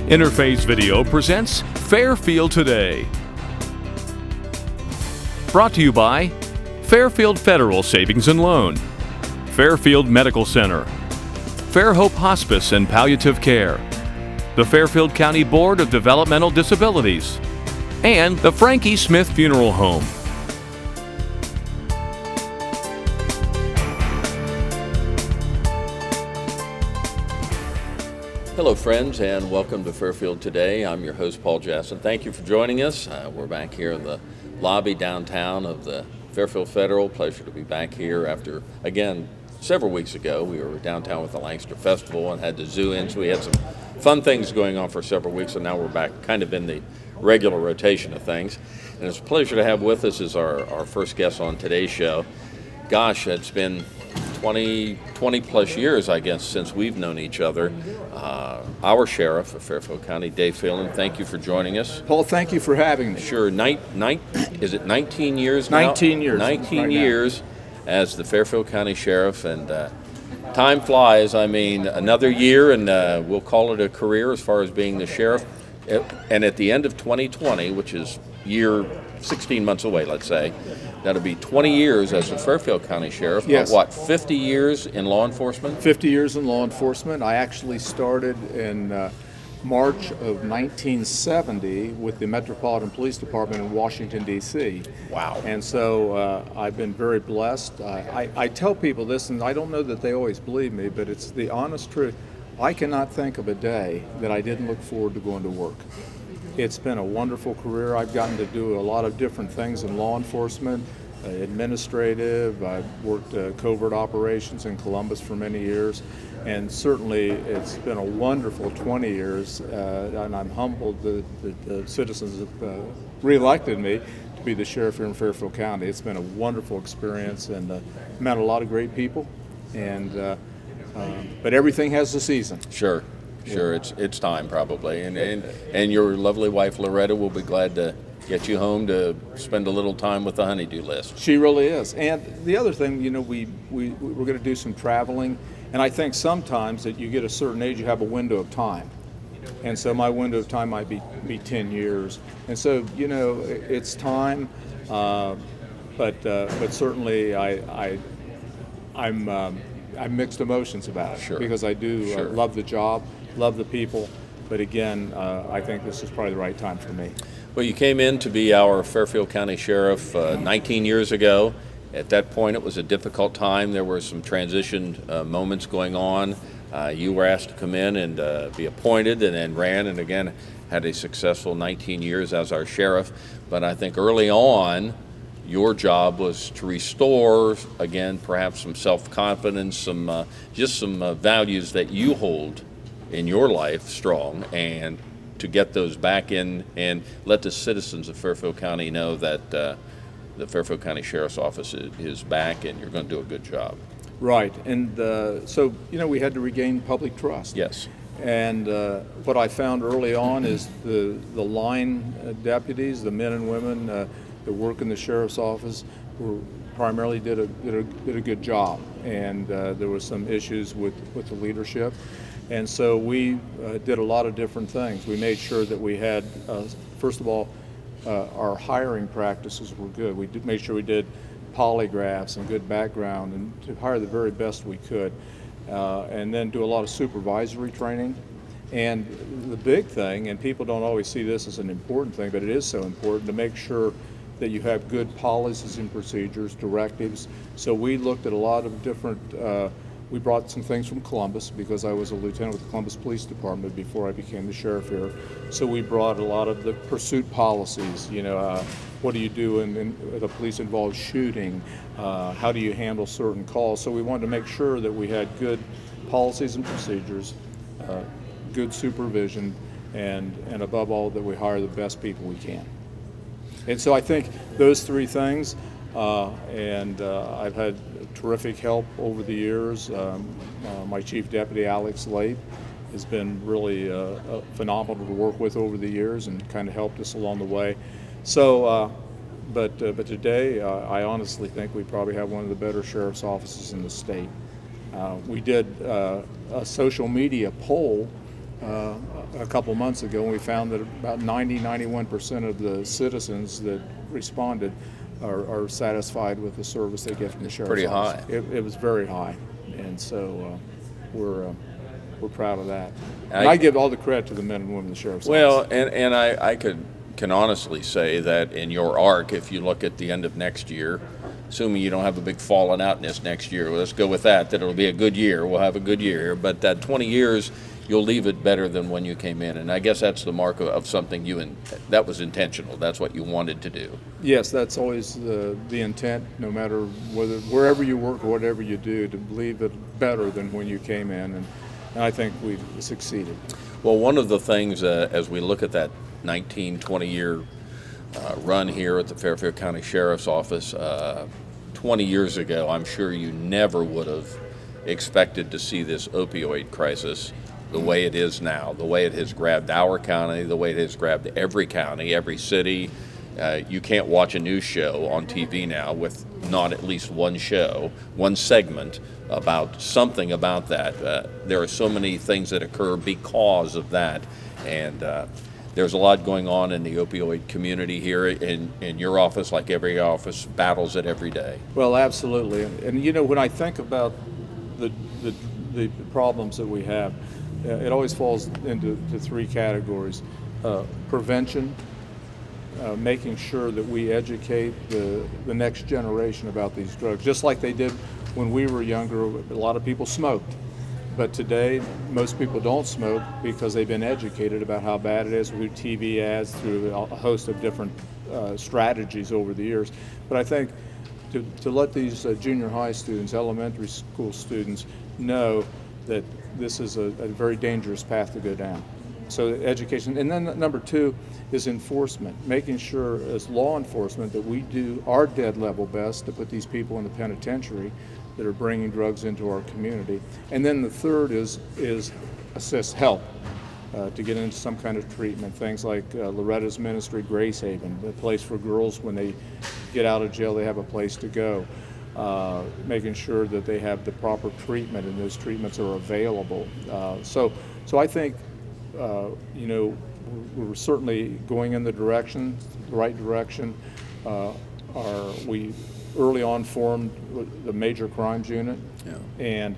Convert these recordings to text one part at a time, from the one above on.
Interface Video presents Fairfield Today. Brought to you by Fairfield Federal Savings and Loan, Fairfield Medical Center, Fairhope Hospice and Palliative Care, the Fairfield County Board of Developmental Disabilities, and the Frankie Smith Funeral Home. Hello friends, and welcome to Fairfield Today. I'm your host, Paul Jasson. Thank you for joining us. We're back here in the lobby downtown of the Fairfield Federal. Pleasure to be back here after, again, several weeks ago we were downtown with the Lancaster Festival and had the zoo in, so we had some fun things going on for several weeks, and now we're back kind of in the regular rotation of things. And it's a pleasure to have with us as our first guest on today's show. Gosh, it's been 20 plus years, I guess, since we've known each other. Our sheriff of Fairfield County, Dave Phelan, thank you for joining us. Paul, thank you for having me. Sure. Is it 19 years now? 19 years. 19 right years as the Fairfield County Sheriff, and time flies. I mean, another year, and we'll call it a career as far as being the sheriff. And at the end of 2020, which is year 16 months away, let's say, that'll be 20 years as a Fairfield County Sheriff. Yes. But what, 50 years in law enforcement? 50 years in law enforcement. I actually started in March of 1970 with the Metropolitan Police Department in Washington, D.C. Wow. And so I've been very blessed. I tell people this, and I don't know that they always believe me, but it's the honest truth. I cannot think of a day that I didn't look forward to going to work. It's been a wonderful career. I've gotten to do a lot of different things in law enforcement, administrative. I've worked covert operations in Columbus for many years, and certainly it's been a wonderful 20 years, and I'm humbled that the citizens have reelected me to be the sheriff here in Fairfield County. It's been a wonderful experience and met a lot of great people, and but everything has a season. Sure. It's time probably, and your lovely wife Loretta will be glad to get you home to spend a little time with the honey-do list. She really is. And the other thing, we're going to do some traveling, and I think sometimes that you get a certain age, you have a window of time, and so my window of time might be 10 years, and so it's time, but certainly I'm mixed emotions about it. Sure. Because I do love the job, love the people, but again, I think this is probably the right time for me. Well, you came in to be our Fairfield County Sheriff 19 years ago. At that point, it was a difficult time. There were some transition moments going on. You were asked to come in and be appointed, and then ran, and again had a successful 19 years as our sheriff. But I think early on, your job was to restore, again, perhaps some self-confidence, some values that you hold in your life strong, and to get those back in and let the citizens of Fairfield County know that the Fairfield County Sheriff's Office is back and you're going to do a good job. Right, and so we had to regain public trust. Yes. And what I found early on is the line deputies, the men and women that work in the sheriff's office, primarily did a good job, and there was some issues with the leadership. And so we did a lot of different things. We made sure that we had, first of all, our hiring practices were good. We made sure we did polygraphs and good background, and to hire the very best we could. And then do a lot of supervisory training. And the big thing, and people don't always see this as an important thing, but it is so important to make sure that you have good policies and procedures, directives. So we looked at a lot of different, we brought some things from Columbus because I was a lieutenant with the Columbus Police Department before I became the sheriff here. So we brought a lot of the pursuit policies, what do you do in the police involved shooting, how do you handle certain calls. So we wanted to make sure that we had good policies and procedures, good supervision, and above all that we hire the best people we can. And so I think those three things, and I've had terrific help over the years. My chief deputy, Alex Late, has been really phenomenal to work with over the years and kind of helped us along the way. So, but today, I honestly think we probably have one of the better sheriff's offices in the state. We did a social media poll a couple months ago, and we found that about 91% of the citizens that responded are satisfied with the service they get from the sheriff's Pretty office. high. It was very high, and so we're proud of that. And I give all the credit to the men and women of the sheriff's office. Well, and I can honestly say that in your arc, if you look at the end of next year, assuming you don't have a big falling out in this next year, let's go with that it'll be a good year. We'll have a good year. But that 20 years, you'll leave it better than when you came in. And I guess that's the mark of something that was intentional. That's what you wanted to do. Yes, that's always the intent, no matter wherever you work or whatever you do, to leave it better than when you came in. And I think we succeeded. Well, one of the things as we look at that 20-year run here at the Fairfield County Sheriff's Office, 20 years ago, I'm sure you never would have expected to see this opioid crisis the way it is now, the way it has grabbed our county, the way it has grabbed every county, every city. You can't watch a news show on TV now with not at least one show, one segment about something about that. There are so many things that occur because of that, and there's a lot going on in the opioid community here in your office, like every office battles it every day. Well, absolutely. And you know, when I think about the problems that we have, it always falls into three categories. Prevention, making sure that we educate the next generation about these drugs, just like they did when we were younger. A lot of people smoked. But today, most people don't smoke because they've been educated about how bad it is through TV ads, through a host of different strategies over the years. But I think to let these junior high students, elementary school students, know that this is a very dangerous path to go down. So education. And then number two is enforcement, making sure as law enforcement that we do our dead level best to put these people in the penitentiary that are bringing drugs into our community. And then the third is assist, help to get into some kind of treatment. Things like Loretta's ministry, Grace Haven, the place for girls when they get out of jail, they have a place to go. Making sure that they have the proper treatment and those treatments are available. So I think, you know, we're certainly going in the right direction. We early on formed the Major Crimes Unit, and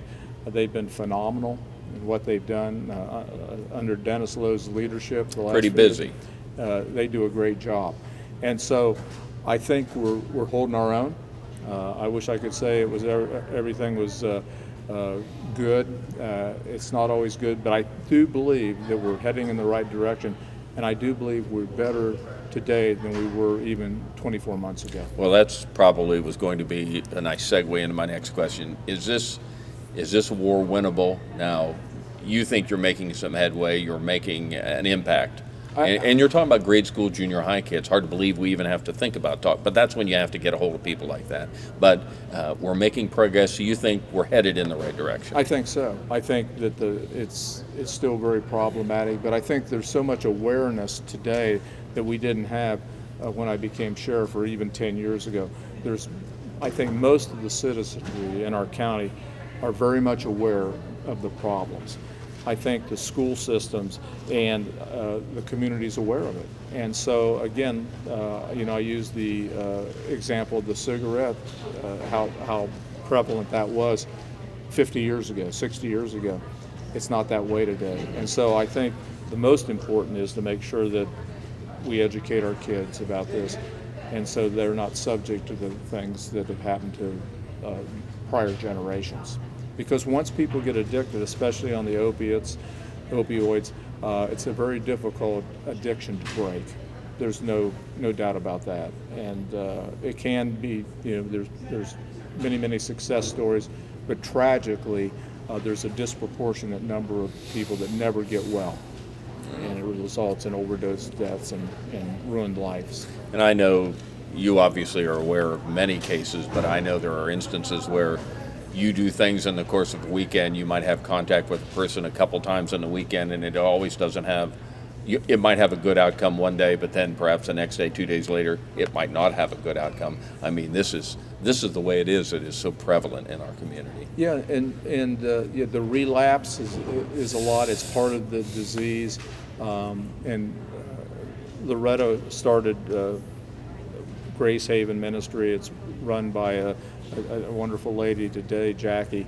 they've been phenomenal in what they've done under Dennis Lowe's leadership. Pretty busy. They do a great job, and so I think we're holding our own. I wish I could say it was everything was good. It's not always good, but I do believe that we're heading in the right direction, and I do believe we're better today than we were even 24 months ago. Well, that's probably was going to be a nice segue into my next question. Is this war winnable? Now, you think you're making some headway, you're making an impact. And you're talking about grade school, junior high kids. Hard to believe we even have to think about but that's when you have to get a hold of people like that. But we're making progress. So you think we're headed in the right direction? I think so. I think that it's still very problematic, but I think there's so much awareness today that we didn't have when I became sheriff or even 10 years ago. I think most of the citizenry in our county are very much aware of the problems. I think the school systems and the community's aware of it. And so again, you know, I use the example of the cigarette, how prevalent that was 50 years ago, 60 years ago. It's not that way today. And so I think the most important is to make sure that we educate our kids about this, and so they're not subject to the things that have happened to prior generations. Because once people get addicted, especially on the opioids, it's a very difficult addiction to break. There's no doubt about that. And it can be, you know, there's many success stories, but tragically, there's a disproportionate number of people that never get well. And it results in overdose deaths and ruined lives. And I know you obviously are aware of many cases, but I know there are instances where you do things in the course of the weekend. You might have contact with a person a couple times on the weekend, and it always doesn't have it might have a good outcome one day, but then perhaps the next day, 2 days later, it might not have a good outcome. I mean, this is the way it is. It is so prevalent in our community. Yeah, and the relapse is a lot. It's part of the disease. Loretto started Grace Haven Ministry. It's run by a wonderful lady today, Jackie.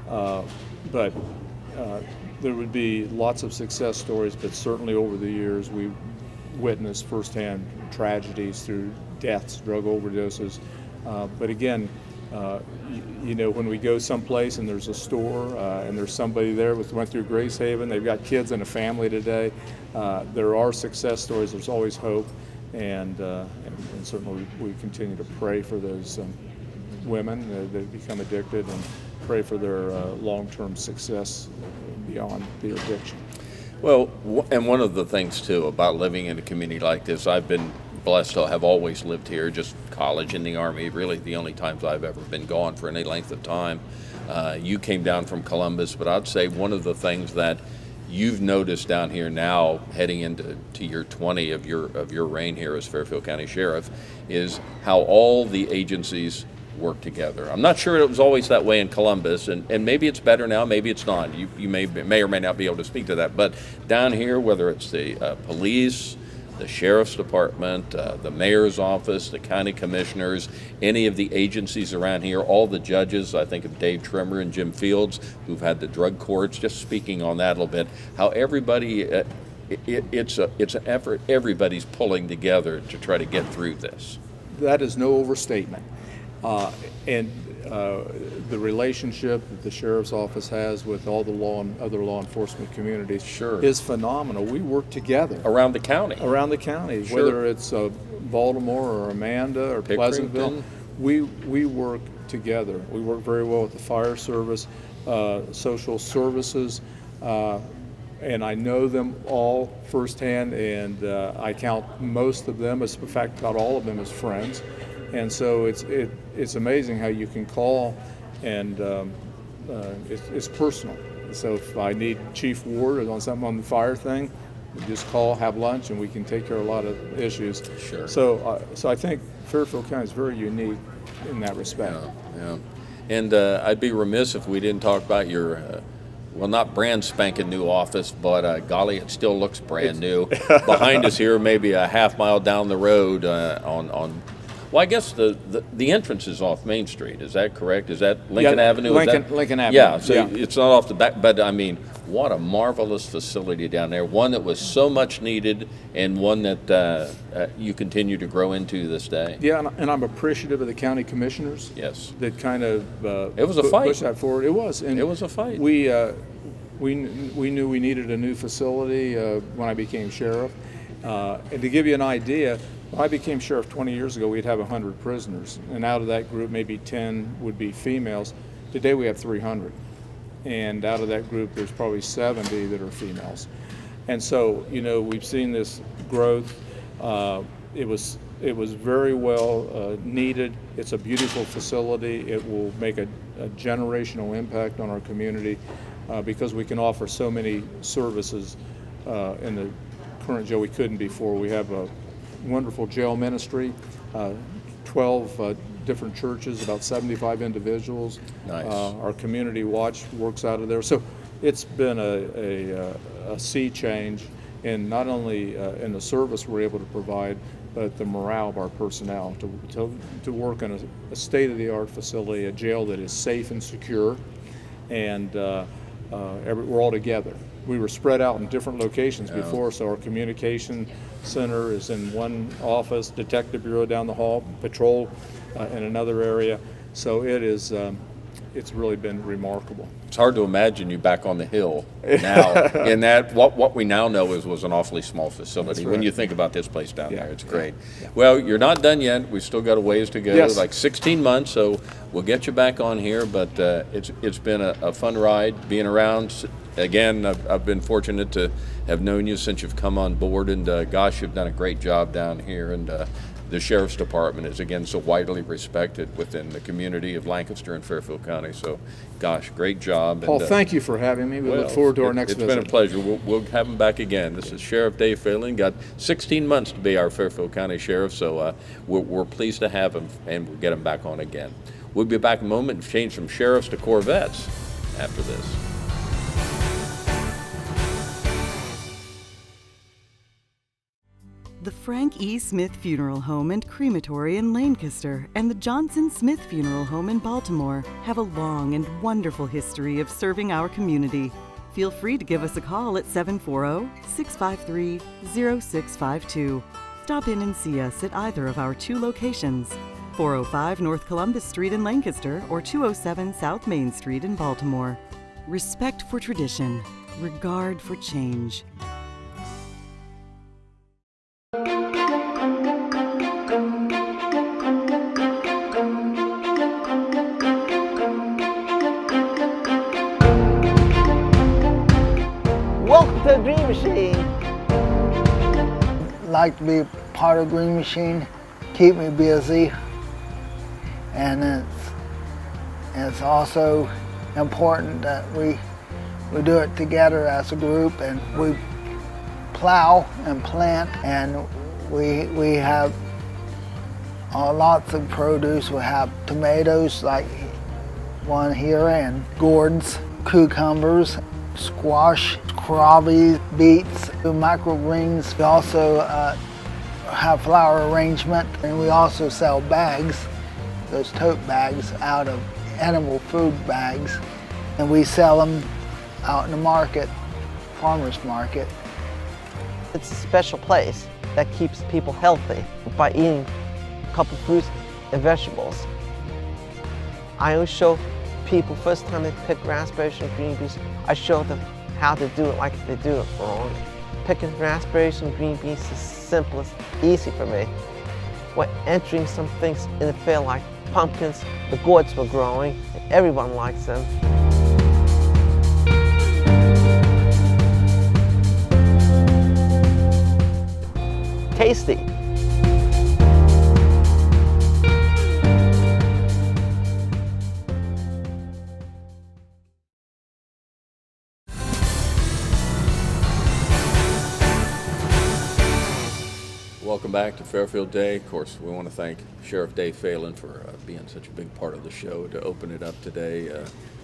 But there would be lots of success stories, but certainly over the years we witnessed firsthand tragedies through deaths, drug overdoses. But again, when we go someplace and there's a store and there's somebody there went through Grace Haven, they've got kids and a family today, there are success stories. There's always hope, and certainly we continue to pray for those women that become addicted, and pray for their long-term success beyond the addiction. Well, and one of the things too about living in a community like this, I've been blessed to have always lived here, just college and the Army, really the only times I've ever been gone for any length of time. You came down from Columbus, but I'd say one of the things that you've noticed down here now, heading into year 20 of your reign here as Fairfield County Sheriff, is how all the agencies work together. I'm not sure it was always that way in Columbus, and maybe it's better now, maybe it's not. You may or may not be able to speak to that, but down here, whether it's the police, the sheriff's department, the mayor's office, the county commissioners, any of the agencies around here, all the judges, I think of Dave Trimmer and Jim Fields, who've had the drug courts, just speaking on that a little bit, how everybody, it's an effort, everybody's pulling together to try to get through this. That is no overstatement. And the relationship that the sheriff's office has with all the other law enforcement communities is phenomenal. We work together around the county. Whether it's Baltimore or Amanda or Pleasantville, we work together. We work very well with the fire service, social services, and I know them all firsthand, and I count most of them, in fact, about all of them, as friends. And so it's amazing how you can call, and it's personal. So if I need Chief Ward on something on the fire thing, we just call, have lunch, and we can take care of a lot of issues. Sure. So I think Fairfield County is very unique in that respect. Yeah. And I'd be remiss if we didn't talk about your well, not brand spanking new office, but golly, it still looks brand new. Behind us here, maybe a half mile down the road on well, I guess the entrance is off Main Street. Is that correct? Is that Lincoln Avenue? Lincoln Avenue. Yeah, so it's not off the back, but I mean, what a marvelous facility down there. One that was so much needed, and one that you continue to grow into this day. Yeah, and I'm appreciative of the county commissioners. Yes. That kind of it was a fight. Push that forward. It was. And it was a fight. We knew we needed a new facility when I became sheriff. And to give you an idea, when I became sheriff 20 years ago, we'd have 100 prisoners, and out of that group, maybe 10 would be females. Today we have 300, and out of that group, there's probably 70 that are females. And so, we've seen this growth. It was very well needed. It's a beautiful facility. It will make a generational impact on our community because we can offer so many services in the current jail we couldn't before. We have a wonderful jail ministry, 12 different churches, about 75 individuals. Nice. Our community watch works out of there. So it's been a sea change in not only in the service we're able to provide, but the morale of our personnel to work in a state-of-the-art facility, a jail that is safe and secure, and we're all together. We were spread out in different locations before, so our communication center is in one office, detective bureau down the hall, patrol in another area. So it's really been remarkable. It's hard to imagine you back on the hill now. And that what we now know was an awfully small facility. When you think about this place down there, it's great. Yeah. Well, you're not done yet. We've still got a ways to go, like 16 months. So we'll get you back on here. But it's been a fun ride being around. Again, I've been fortunate to have known you since you've come on board, and gosh, you've done a great job down here, and the Sheriff's Department is, again, so widely respected within the community of Lancaster and Fairfield County. So, gosh, great job. Paul, thank you for having me. We look forward to our next visit. It's been a pleasure. We'll have him back again. This is Sheriff Dave Phelan. Got 16 months to be our Fairfield County Sheriff, so we're pleased to have him, and we'll get him back on again. We'll be back in a moment and change from sheriffs to Corvettes after this. The Frank E. Smith Funeral Home and Crematory in Lancaster and the Johnson Smith Funeral Home in Baltimore have a long and wonderful history of serving our community. Feel free to give us a call at 740-653-0652. Stop in and see us at either of our 2 locations, 405 North Columbus Street in Lancaster or 207 South Main Street in Baltimore. Respect for tradition, regard for change. Welcome to the Dream Machine. Like to be part of Dream Machine, keep me busy, and it's also important that we do it together as a group, and we plow and plant, and we have lots of produce. We have tomatoes like one here, and gourds, cucumbers, squash, crawfish, beets, microgreens. We also have flower arrangement, and we also sell bags, those tote bags out of animal food bags, and we sell them out in the market, farmers market. It's a special place that keeps people healthy by eating a couple fruits and vegetables. I always show people, first time they pick raspberries and green beans, I show them how to do it like they do it wrong. Picking raspberries and green beans is simplest, easy for me. We're entering some things in the field like pumpkins, the gourds were growing, and everyone likes them. Tasty. Welcome back to Fairfield Day. Of course, we want to thank Sheriff Dave Phelan for being such a big part of the show to open it up today.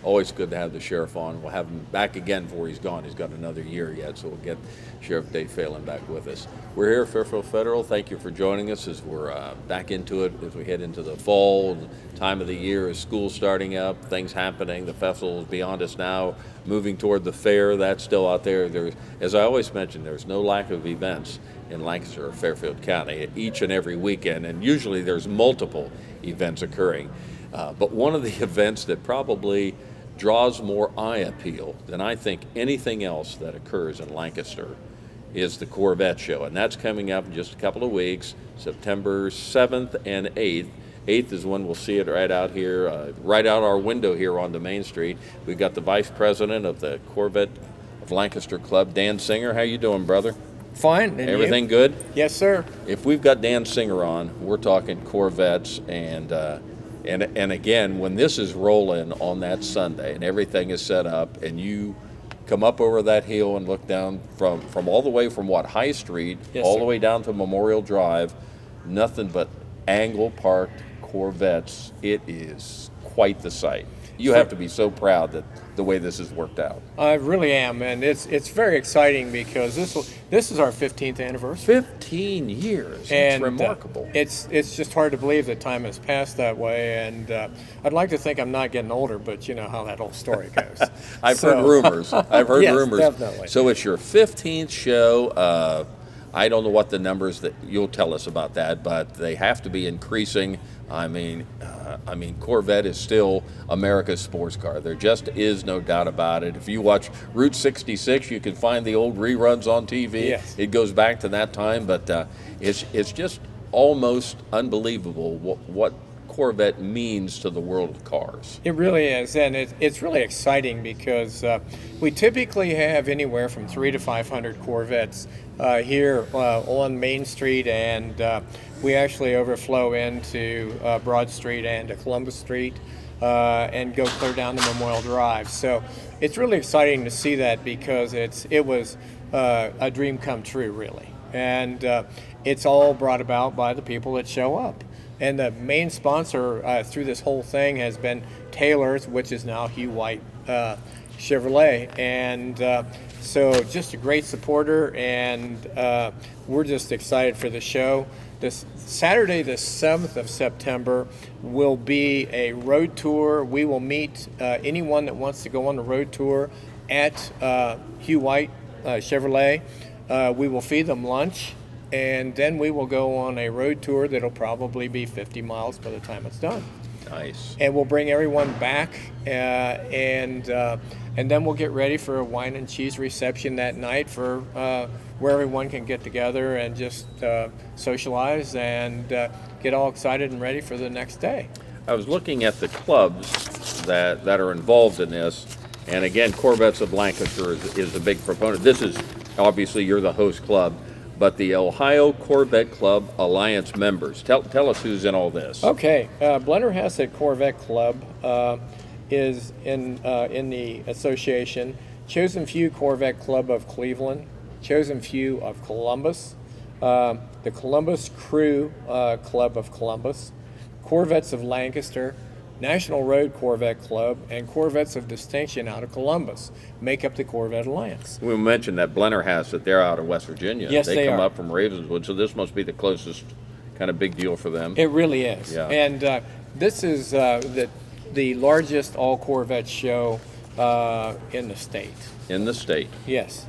Always good to have the sheriff on. We'll have him back again before he's gone. He's got another year yet, so we'll get Sheriff Dave Phelan back with us. We're here at Fairfield Federal. Thank you for joining us as we're back into it, as we head into the fall time of the year, as school's starting up, things happening. The festival is beyond us now, moving toward the fair. That's still out there. As I always mention, there's no lack of events in Lancaster or Fairfield County each and every weekend, and usually there's multiple events occurring. But one of the events that probably draws more eye appeal than I think anything else that occurs in Lancaster is the Corvette Show, and that's coming up in just a couple of weeks, September 7th and 8th. 8th is when we'll see it right out here, right out our window here on the Main Street. We've got the Vice President of the Corvette of Lancaster Club, Dan Singer. How you doing, brother? Fine. And everything you? Good? Yes, sir. If we've got Dan Singer on, we're talking Corvettes, and again, when this is rolling on that Sunday and everything is set up, and you come up over that hill and look down from all the way from High Street, yes, all sir, the way down to Memorial Drive, nothing but angle parked Corvettes. It is quite the sight. You have to be so proud that the way this has worked out. I really am, and it's very exciting because this is our 15th anniversary. 15 years. And it's remarkable. It's just hard to believe that time has passed that way, and I'd like to think I'm not getting older, but you know how that whole story goes. I've heard rumors. Yes, rumors. Definitely. So it's your 15th show. I don't know what the numbers that you'll tell us about that, but they have to be increasing. I mean, Corvette is still America's sports car. There just is no doubt about it. If you watch Route 66, you can find the old reruns on TV. Yes. It goes back to that time, but it's just almost unbelievable what Corvette means to the world of cars. It really is, and it's really exciting because we typically have anywhere from 300 to 500 Corvettes here on Main Street, and we actually overflow into Broad Street and to Columbus Street and go clear down to Memorial Drive. So it's really exciting to see that because it was a dream come true, really. And it's all brought about by the people that show up. And the main sponsor through this whole thing has been Taylor's, which is now Hugh White Chevrolet. And so just a great supporter, and we're just excited for the show. This Saturday, the 7th of September, will be a road tour. We will meet anyone that wants to go on the road tour at Hugh White Chevrolet. We will feed them lunch, and then we will go on a road tour that'll probably be 50 miles by the time it's done. Nice. And we'll bring everyone back, and then we'll get ready for a wine and cheese reception that night for where everyone can get together and just socialize and get all excited and ready for the next day. I was looking at the clubs that are involved in this, and again, Corvettes of Lancaster is a big proponent. This is, obviously, you're the host club, but the Ohio Corvette Club Alliance members. Tell us who's in all this. Okay, Blennerhassett Corvette Club is in the association. Chosen Few Corvette Club of Cleveland, Chosen Few of Columbus, the Columbus Crew Club of Columbus, Corvettes of Lancaster, National Road Corvette Club, and Corvettes of Distinction out of Columbus make up the Corvette Alliance. We mentioned that Blennerhassett, they're out of West Virginia. Yes, they come are. up from Ravenswood, so this must be the closest kind of big deal for them. It really is. Yeah. And this is the largest all Corvette show in the state. In the state. Yes.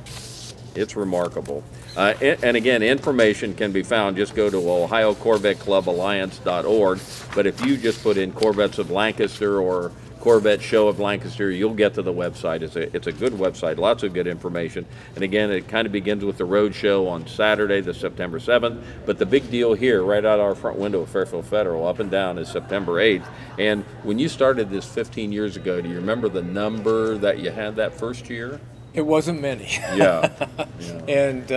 It's remarkable. And again, information can be found. Just go to ohiocorvettecluballiance.org. But if you just put in Corvettes of Lancaster or Corvette Show of Lancaster, you'll get to the website. It's a good website, lots of good information. And again, it kind of begins with the road show on Saturday, the September 7th. But the big deal here, right out our front window of Fairfield Federal, up and down, is September 8th. And when you started this 15 years ago, do you remember the number that you had that first year? It wasn't many. Yeah. And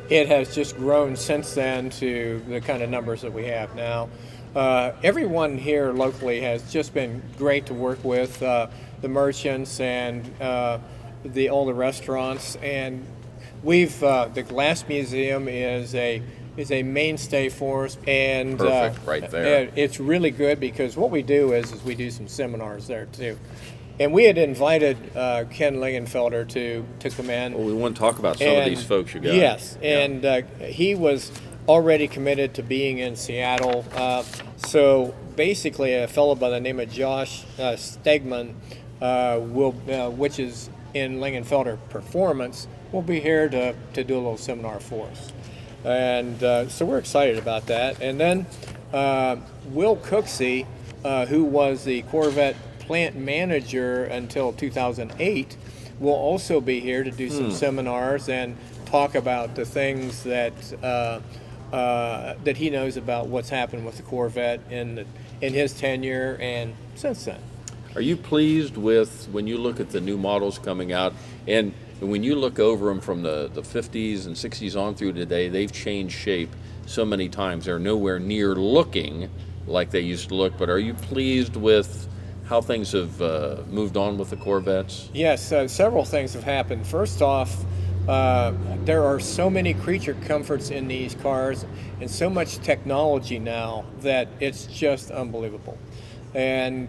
it has just grown since then to the kind of numbers that we have now. Everyone here locally has just been great to work with, the merchants and all the restaurants. And the Glass Museum is a mainstay for us. And Perfect, right there. It's really good because what we do is we do some seminars there too. And we had invited Ken Lingenfelder to come in. Well, we want to talk about some of these folks you got. Yes, and he was already committed to being in Seattle. So basically, a fellow by the name of Josh Stegman, which is in Lingenfelder Performance, will be here to do a little seminar for us. And so we're excited about that. And then Will Cooksey, who was the Corvette plant manager until 2008, will also be here to do some seminars and talk about the things that he knows about what's happened with the Corvette in his tenure and since then. Are you pleased with, when you look at the new models coming out, and when you look over them from the 50s and 60s on through today, they've changed shape so many times. They're nowhere near looking like they used to look, but are you pleased with how things have moved on with the Corvettes? Yes, several things have happened. First off, there are so many creature comforts in these cars and so much technology now that it's just unbelievable. And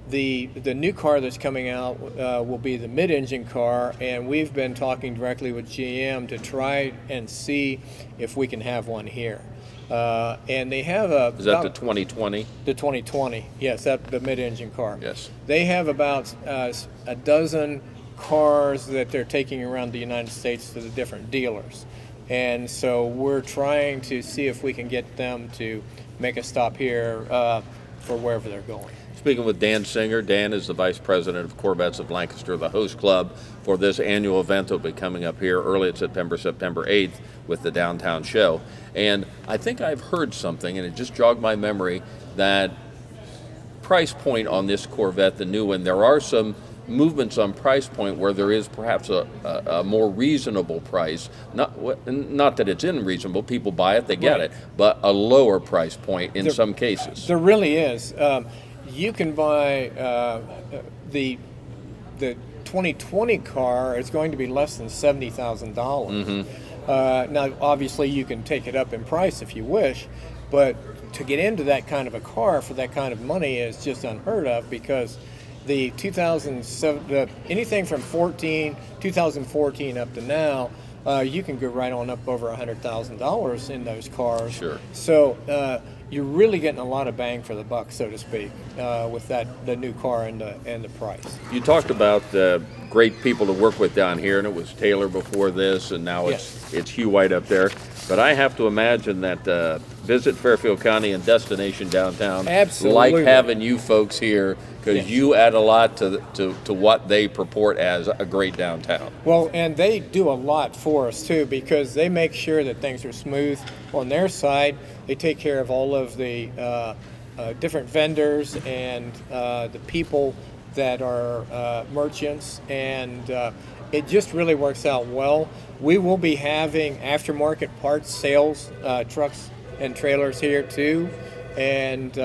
the new car that's coming out will be the mid-engine car, and we've been talking directly with GM to try and see if we can have one here. And they have Is that the 2020? The 2020, yes, the mid-engine car. Yes. They have about a dozen cars that they're taking around the United States to the different dealers. And so we're trying to see if we can get them to make a stop here for wherever they're going. Speaking with Dan Singer. Dan is the Vice President of Corvettes of Lancaster, the host club for this annual event that will be coming up here early in September 8th with the downtown show. And I think I've heard something, and it just jogged my memory, that price point on this Corvette, the new one, there are some movements on price point where there is perhaps a more reasonable price. Not that it's unreasonable, people buy it, they get Right. it, but a lower price point in some cases. There really is. You can buy the 2020 car is going to be less than $70,000. Now, obviously, you can take it up in price if you wish, but to get into that kind of a car for that kind of money is just unheard of, because the 2007, anything from 2014 up to now, you can go right on up over $100,000 in those cars. Sure. So you're really getting a lot of bang for the buck, so to speak, with the new car and the price. You talked about great people to work with down here, and it was Taylor before this, and now it's Hugh White up there. But I have to imagine that Visit Fairfield County and Destination Downtown Absolutely. like having you folks here, because Yes. you add a lot to what they purport as a great downtown. Well, and they do a lot for us too, because they make sure that things are smooth on their side. They take care of all of the different vendors and the people that are merchants, and it just really works out well. We will be having aftermarket parts sales trucks and trailers here too, and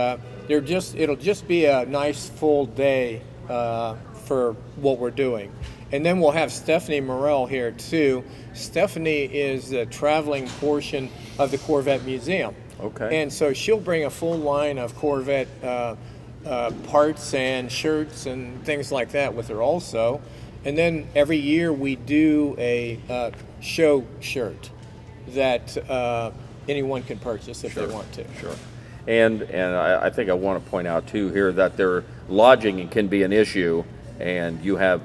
it'll just be a nice full day for what we're doing. And then we'll have Stephanie Morrell here too. Stephanie is the traveling portion of the Corvette Museum. Okay. And so she'll bring a full line of Corvette parts and shirts and things like that with her also. And then every year we do a show shirt that anyone can purchase if they want to. Sure. And I think I want to point out too here that their lodging can be an issue, and you have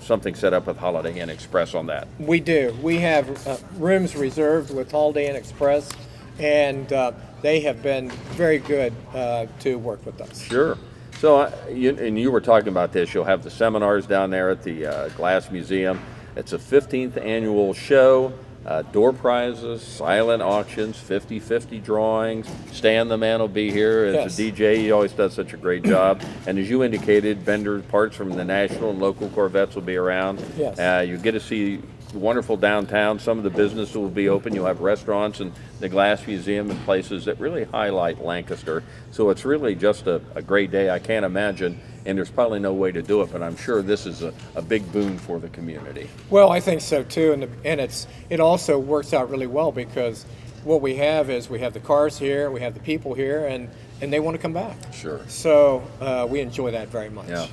something set up with Holiday Inn Express on that. We do. We have rooms reserved with Holiday Inn Express, and they have been very good to work with us. Sure. So, you were talking about this. You'll have the seminars down there at the Glass Museum. It's a 15th annual show. Door prizes, silent auctions, 50-50 drawings. Stan the man will be here as a DJ. He always does such a great job. And as you indicated, vendor parts from the national and local Corvettes will be around. Yes. You get to see wonderful downtown. Some of the businesses will be open. You'll have restaurants and the Glass Museum and places that really highlight Lancaster. So it's really just a great day. I can't imagine, and there's probably no way to do it, but I'm sure this is a big boon for the community. Well, I think so too, and it also works out really well, because what we have is we have the cars here, we have the people here, and they want to come back. Sure. So we enjoy that very much. Yeah.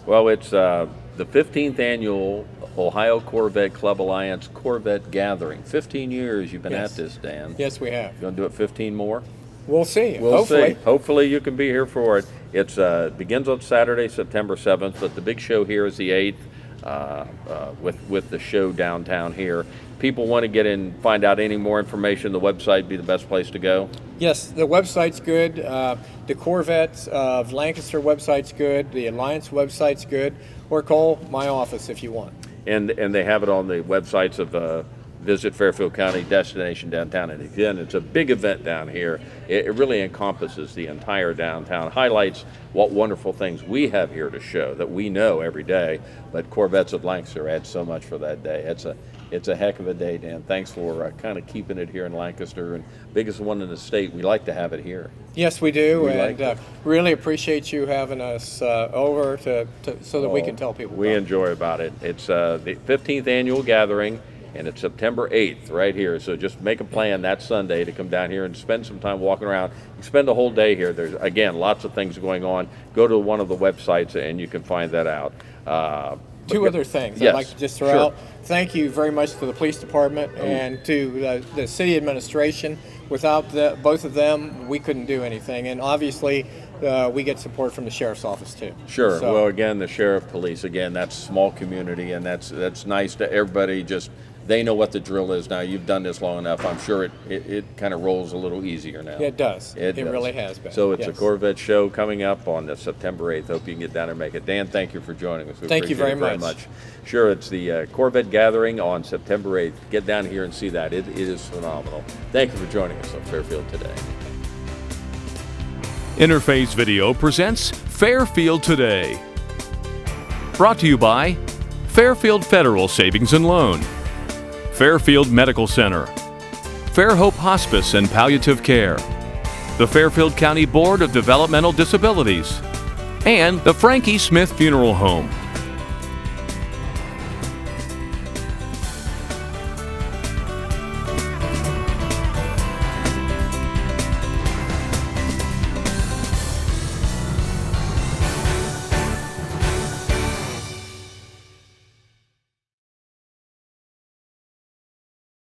Well, it's the 15th annual Ohio Corvette Club Alliance Corvette Gathering. 15 years you've been at this, Dan. Yes, we have. You going to do it 15 more? We'll see. We'll Hopefully. see. Hopefully you can be here for it. It's begins on Saturday, September 7th, but the big show here is the 8th with the show downtown here. People want to get in, find out any more information, the website would be the best place to go. Yes, the website's good. The Corvettes of Lancaster website's good. The Alliance website's good. Or call my office if you want. And they have it on the websites of Visit Fairfield County, Destination Downtown. And again, it's a big event down here. It really encompasses the entire downtown, highlights what wonderful things we have here to show that we know every day. But Corvettes of Lancaster adds so much for that day. It's a heck of a day, Dan. Thanks for kind of keeping it here in Lancaster, and biggest one in the state. We like to have it here. Yes, we do, We and like really appreciate you having us over so that we can tell people We about enjoy about it. It's the 15th annual gathering, and it's September 8th right here. So just make a plan that Sunday to come down here and spend some time walking around. You spend the whole day here. There's, again, lots of things going on. Go to one of the websites and you can find that out. Two other things Yes, I'd like to just throw sure. out. Thank you very much to the police department and to the city administration. Without both of them, we couldn't do anything. And obviously, we get support from the sheriff's office too. Sure. So, Well, again, the sheriff, police, again, that's a small community, and that's nice to everybody. Just they know what the drill is now. You've done this long enough. I'm sure it kind of rolls a little easier now. it does. It does. really has been. So it's a Yes. Corvette show coming up on the September 8th. Hope you can get down there and make it. Dan, thank you for joining us. We Thank you appreciate very it much. Sure, it's the Corvette Gathering on September 8th. Get down here and see that. It is phenomenal. Thank you for joining us on Fairfield Today. Interface Video presents Fairfield Today. Brought to you by Fairfield Federal Savings and Loan, Fairfield Medical Center, Fairhope Hospice and Palliative Care, the Fairfield County Board of Developmental Disabilities, and the Frankie Smith Funeral Home.